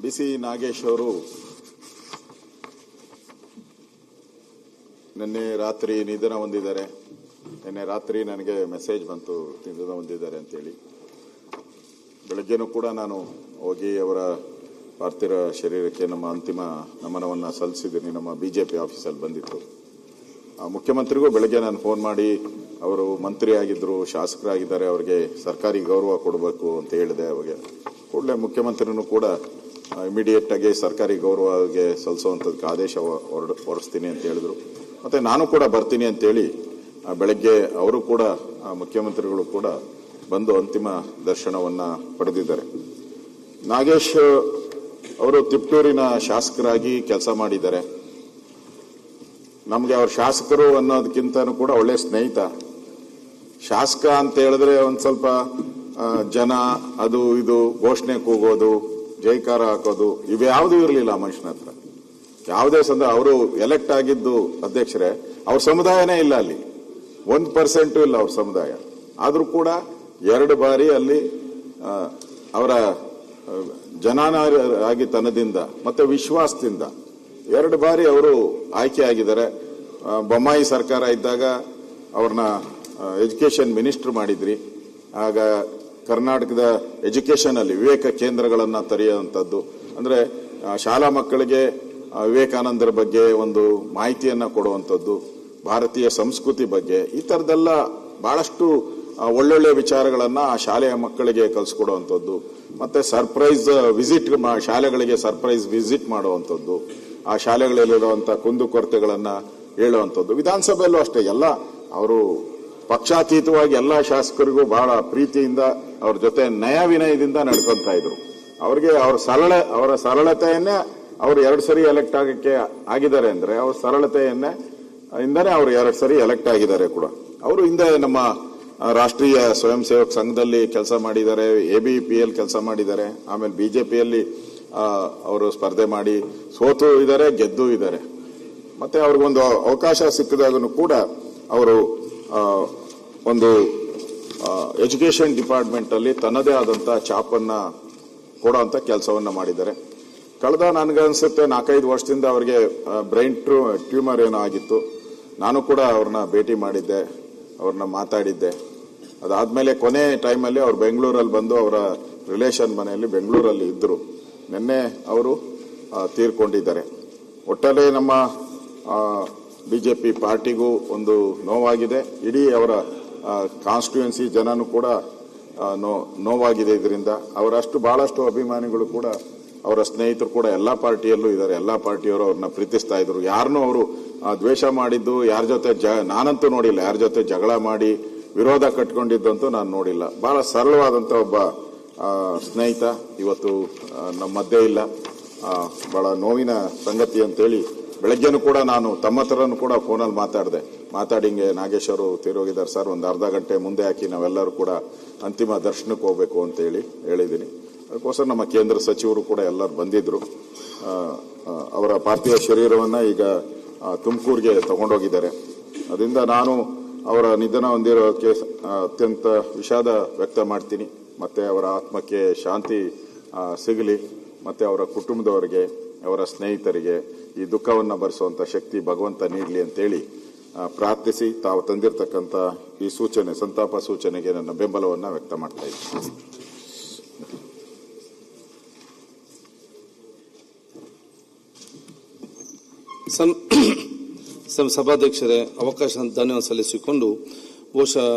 ಬಿಸಿ ನಾಗೇಶ್ ಅವರು ನಿನ್ನೆ ರಾತ್ರಿ ನಿಧನ ಹೊಂದಿದ್ದಾರೆ. ನಿನ್ನೆ ರಾತ್ರಿ ನನಗೆ ಮೆಸೇಜ್ ಬಂತು ನಿಧನ ಹೊಂದಿದ್ದಾರೆ ಅಂತೇಳಿ. ಬೆಳಗ್ಗೆನೂ ಕೂಡ ನಾನು ಹೋಗಿ ಅವರ ಪಾರ್ಥಿವ ಶರೀರಕ್ಕೆ ನಮ್ಮ ಅಂತಿಮ ನಮನವನ್ನು ಸಲ್ಲಿಸಿದ್ದೀನಿ. ನಮ್ಮ ಬಿಜೆಪಿ ಆಫೀಸಲ್ಲಿ ಬಂದಿತ್ತು. ಮುಖ್ಯಮಂತ್ರಿಗೂ ಬೆಳಗ್ಗೆ ನಾನು ಫೋನ್ ಮಾಡಿ ಅವರು ಮಂತ್ರಿ ಆಗಿದ್ದರು, ಶಾಸಕರಾಗಿದ್ದಾರೆ, ಅವರಿಗೆ ಸರ್ಕಾರಿ ಗೌರವ ಕೊಡಬೇಕು ಅಂತ ಹೇಳಿದೆ. ಅವಾಗ ಕೂಡಲೇ ಮುಖ್ಯಮಂತ್ರಿನೂ ಕೂಡ ಇಮಿಡಿಯೇಟ್ ಆಗಿ ಸರ್ಕಾರಿ ಗೌರವಗೆ ಸಲ್ಲಿಸುವಂಥದ್ದಕ್ಕೆ ಆದೇಶ ಹೊರಡಿಸ್ತೀನಿ ಅಂತ ಹೇಳಿದ್ರು. ಮತ್ತೆ ನಾನು ಕೂಡ ಬರ್ತೀನಿ ಅಂತೇಳಿ ಬೆಳಗ್ಗೆ ಅವರು ಕೂಡ ಮುಖ್ಯಮಂತ್ರಿಗಳು ಕೂಡ ಬಂದು ಅಂತಿಮ ದರ್ಶನವನ್ನು ಪಡೆದಿದ್ದಾರೆ. ನಾಗೇಶ್ ಅವರು ತಿಪ್ಟೂರಿನ ಶಾಸಕರಾಗಿ ಕೆಲಸ ಮಾಡಿದ್ದಾರೆ. ನಮಗೆ ಅವ್ರ ಶಾಸಕರು ಅನ್ನೋದಕ್ಕಿಂತನೂ ಕೂಡ ಒಳ್ಳೆ ಸ್ನೇಹಿತ. ಶಾಸಕ ಅಂತ ಹೇಳಿದ್ರೆ ಒಂದು ಸ್ವಲ್ಪ ಜನ ಅದು ಇದು ಘೋಷಣೆ ಕೂಗೋದು, ಜೈಕಾರ ಹಾಕೋದು ಇವ್ಯಾವುದೂ ಇರಲಿಲ್ಲ ಆ ಮನುಷ್ಯನ ಹತ್ರ. ಯಾವುದೇ ಅವರು ಎಲೆಕ್ಟ್ ಆಗಿದ್ದು ಅಧ್ಯಕ್ಷರೇ, ಅವ್ರ ಸಮುದಾಯನೇ ಇಲ್ಲ ಅಲ್ಲಿ, 1% ಇಲ್ಲ ಅವ್ರ ಸಮುದಾಯ. ಆದ್ರೂ ಕೂಡ 2 ಬಾರಿ ಅಲ್ಲಿ ಅವರ ಜನಾನಾಗಿತನದಿಂದ ಮತ್ತೆ ವಿಶ್ವಾಸದಿಂದ 2 ಬಾರಿ ಅವರು ಆಯ್ಕೆಯಾಗಿದ್ದಾರೆ. ಬೊಮ್ಮಾಯಿ ಸರ್ಕಾರ ಇದ್ದಾಗ ಅವ್ರನ್ನ ಎಜುಕೇಶನ್ ಮಿನಿಸ್ಟರ್ ಮಾಡಿದ್ರಿ. ಆಗ ಕರ್ನಾಟಕದ ಎಜುಕೇಶನ್ ಅಲ್ಲಿ ವಿವೇಕ ಕೇಂದ್ರಗಳನ್ನು ತೆರೆಯುವಂಥದ್ದು, ಅಂದ್ರೆ ಶಾಲಾ ಮಕ್ಕಳಿಗೆ ವಿವೇಕಾನಂದರ ಬಗ್ಗೆ ಒಂದು ಮಾಹಿತಿಯನ್ನ ಕೊಡುವಂಥದ್ದು, ಭಾರತೀಯ ಸಂಸ್ಕೃತಿ ಬಗ್ಗೆ, ಈ ತರದೆಲ್ಲ ಬಹಳಷ್ಟು ಒಳ್ಳೊಳ್ಳೆ ವಿಚಾರಗಳನ್ನ ಆ ಶಾಲೆಯ ಮಕ್ಕಳಿಗೆ ಕಲಿಸ್ಕೊಡುವಂಥದ್ದು, ಮತ್ತೆ ಸರ್ಪ್ರೈಸ್ ವಿಸಿಟ್ ಶಾಲೆಗಳಿಗೆ ಸರ್ಪ್ರೈಸ್ ವಿಸಿಟ್ ಮಾಡುವಂಥದ್ದು, ಆ ಶಾಲೆಗಳಲ್ಲಿರುವಂತಹ ಕುಂದುಕೊರತೆಗಳನ್ನ ಹೇಳುವಂಥದ್ದು. ವಿಧಾನಸಭೆಯಲ್ಲೂ ಅಷ್ಟೇ ಎಲ್ಲ ಅವರು ಪಕ್ಷಾತೀತವಾಗಿ ಎಲ್ಲ ಶಾಸಕರಿಗೂ ಬಹಳ ಪ್ರೀತಿಯಿಂದ ಅವ್ರ ಜೊತೆ ನಯ ವಿನಯದಿಂದ ನಡ್ಕೊಂತ ಇದ್ರು. ಅವ್ರಿಗೆ ಅವರ ಸರಳತೆಯನ್ನೇ ಅವರು 2 ಸರಿ ಎಲೆಕ್ಟ್ ಆಗಕ್ಕೆ ಆಗಿದ್ದಾರೆ ಅಂದ್ರೆ ಅವ್ರ ಸರಳತೆಯಿಂದನೇ ಅವರು 2 ಸರಿ ಎಲೆಕ್ಟ್ ಆಗಿದ್ದಾರೆ ಕೂಡ. ಅವರು ಹಿಂದೆ ನಮ್ಮ ರಾಷ್ಟ್ರೀಯ ಸ್ವಯಂ ಸೇವಕ ಸಂಘದಲ್ಲಿ ಕೆಲಸ ಮಾಡಿದ್ದಾರೆ, ABPL ಕೆಲಸ ಮಾಡಿದ್ದಾರೆ, ಆಮೇಲೆ ಬಿಜೆಪಿಯಲ್ಲಿ ಅವರು ಸ್ಪರ್ಧೆ ಮಾಡಿ ಸೋತು ಇದ್ದಾರೆ, ಗೆದ್ದು ಇದ್ದಾರೆ. ಮತ್ತೆ ಅವ್ರಿಗೊಂದು ಅವಕಾಶ ಸಿಕ್ಕಿದಾಗೂ ಕೂಡ ಅವರು ಒಂದು ಎಜುಕೇಶನ್ ಡಿಪಾರ್ಟ್ಮೆಂಟ್ ಅಲ್ಲಿ ತನ್ನದೇ ಆದಂತಹ ಛಾಪನ್ನ ಕೊಡುವಂತ ಕೆಲಸವನ್ನ ಮಾಡಿದ್ದಾರೆ. ಕಳೆದ ನನಗನ್ಸುತ್ತೆ 4-5 ವರ್ಷದಿಂದ ಅವರಿಗೆ ಬ್ರೈನ್ ಟ್ಯೂಮರ್ ಏನೋ ಆಗಿತ್ತು. ನಾನು ಕೂಡ ಅವ್ರನ್ನ ಭೇಟಿ ಮಾಡಿದ್ದೆ, ಅವ್ರನ್ನ ಮಾತಾಡಿದ್ದೆ. ಅದಾದ್ಮೇಲೆ ಕೊನೆ ಟೈಮಲ್ಲಿ ಅವ್ರು ಬೆಂಗಳೂರಲ್ಲಿ ಬಂದು ಅವರ ರಿಲೇಷನ್ ಮನೆಯಲ್ಲಿ ಬೆಂಗಳೂರಲ್ಲಿ ಇದ್ರು. ನಿನ್ನೆ ಅವರು ತೀರ್ಕೊಂಡಿದ್ದಾರೆ. ಒಟ್ಟಲ್ಲಿ ನಮ್ಮ ಬಿಜೆಪಿ ಪಾರ್ಟಿಗೂ ಒಂದು ನೋವಾಗಿದೆ, ಇಡೀ ಅವರ ಕಾನ್ಸ್ಟಿಟ್ಯೂಯೆನ್ಸಿ ಜನನೂ ಕೂಡ ನೋವಾಗಿದೆ ಇದರಿಂದ. ಅವರಷ್ಟು ಬಹಳಷ್ಟು ಅಭಿಮಾನಿಗಳು ಕೂಡ, ಅವರ ಸ್ನೇಹಿತರು ಕೂಡ ಎಲ್ಲಾ ಪಾರ್ಟಿಯಲ್ಲೂ ಇದ್ದಾರೆ. ಎಲ್ಲಾ ಪಾರ್ಟಿಯವರು ಅವ್ರನ್ನ ಪ್ರೀತಿಸ್ತಾ ಇದ್ರು. ಯಾರನ್ನೂ ಅವರು ದ್ವೇಷ ಮಾಡಿದ್ದು ಯಾರ ಜೊತೆ ನಾನಂತೂ ನೋಡಿಲ್ಲ. ಯಾರ ಜೊತೆ ಜಗಳ ಮಾಡಿ ವಿರೋಧ ಕಟ್ಕೊಂಡಿದ್ದಂತೂ ನಾನು ನೋಡಿಲ್ಲ. ಬಹಳ ಸರಳವಾದಂತ ಒಬ್ಬ ಸ್ನೇಹಿತ ಇವತ್ತು ನಮ್ಮ ಮಧ್ಯೆ ಇಲ್ಲ. ಬಹಳ ನೋವಿನ ಸಂಗತಿ ಅಂತೇಳಿ ಬೆಳಗ್ಗೆನೂ ಕೂಡ ನಾನು ತಮ್ಮ ಹತ್ರನೂ ಕೂಡ ಫೋನಲ್ಲಿ ಮಾತಾಡಿ ಹಿಂಗೆ ನಾಗೇಶ್ ಅವರು ತೀರೋಗಿದ್ದಾರೆ ಸರ್, ಒಂದು ಅರ್ಧ ಗಂಟೆ ಮುಂದೆ ಹಾಕಿ ನಾವೆಲ್ಲರೂ ಕೂಡ ಅಂತಿಮ ದರ್ಶನಕ್ಕೆ ಹೋಗ್ಬೇಕು ಅಂತ ಹೇಳಿದ್ದೀನಿ. ಅದಕ್ಕೋಸ್ಕರ ನಮ್ಮ ಕೇಂದ್ರ ಸಚಿವರು ಕೂಡ ಎಲ್ಲರೂ ಬಂದಿದ್ರು. ಅವರ ಪಾರ್ಥಿವ ಶರೀರವನ್ನ ಈಗ ತುಮಕೂರಿಗೆ ತಗೊಂಡೋಗಿದ್ದಾರೆ. ಅದರಿಂದ ನಾನು ಅವರ ನಿಧನ ಹೊಂದಿರೋಕ್ಕೆ ಅತ್ಯಂತ ವಿಷಾದ ವ್ಯಕ್ತ ಮಾಡ್ತೀನಿ. ಮತ್ತೆ ಅವರ ಆತ್ಮಕ್ಕೆ ಶಾಂತಿ ಸಿಗಲಿ, ಮತ್ತೆ ಅವರ ಕುಟುಂಬದವರಿಗೆ, ಅವರ ಸ್ನೇಹಿತರಿಗೆ ಈ ದುಃಖವನ್ನು ಭರಿಸುವಂತ ಶಕ್ತಿ ಭಗವಂತ ನೀಡಲಿ ಅಂತೇಳಿ ಪ್ರಾರ್ಥಿಸಿ ತಾವು ತಂದಿರತಕ್ಕಂತ ಈ ಸೂಚನೆ, ಸಂತಾಪ ಸೂಚನೆಗೆ ನನ್ನ ಬೆಂಬಲವನ್ನು ವ್ಯಕ್ತ ಮಾಡ್ತಾ ಇದ್ದೀನಿ. ಸಭಾಧ್ಯಕ್ಷರೇ, ಅವಕಾಶ ಧನ್ಯವಾದ ಸಲ್ಲಿಸಿಕೊಂಡು ಬಹುಶಃ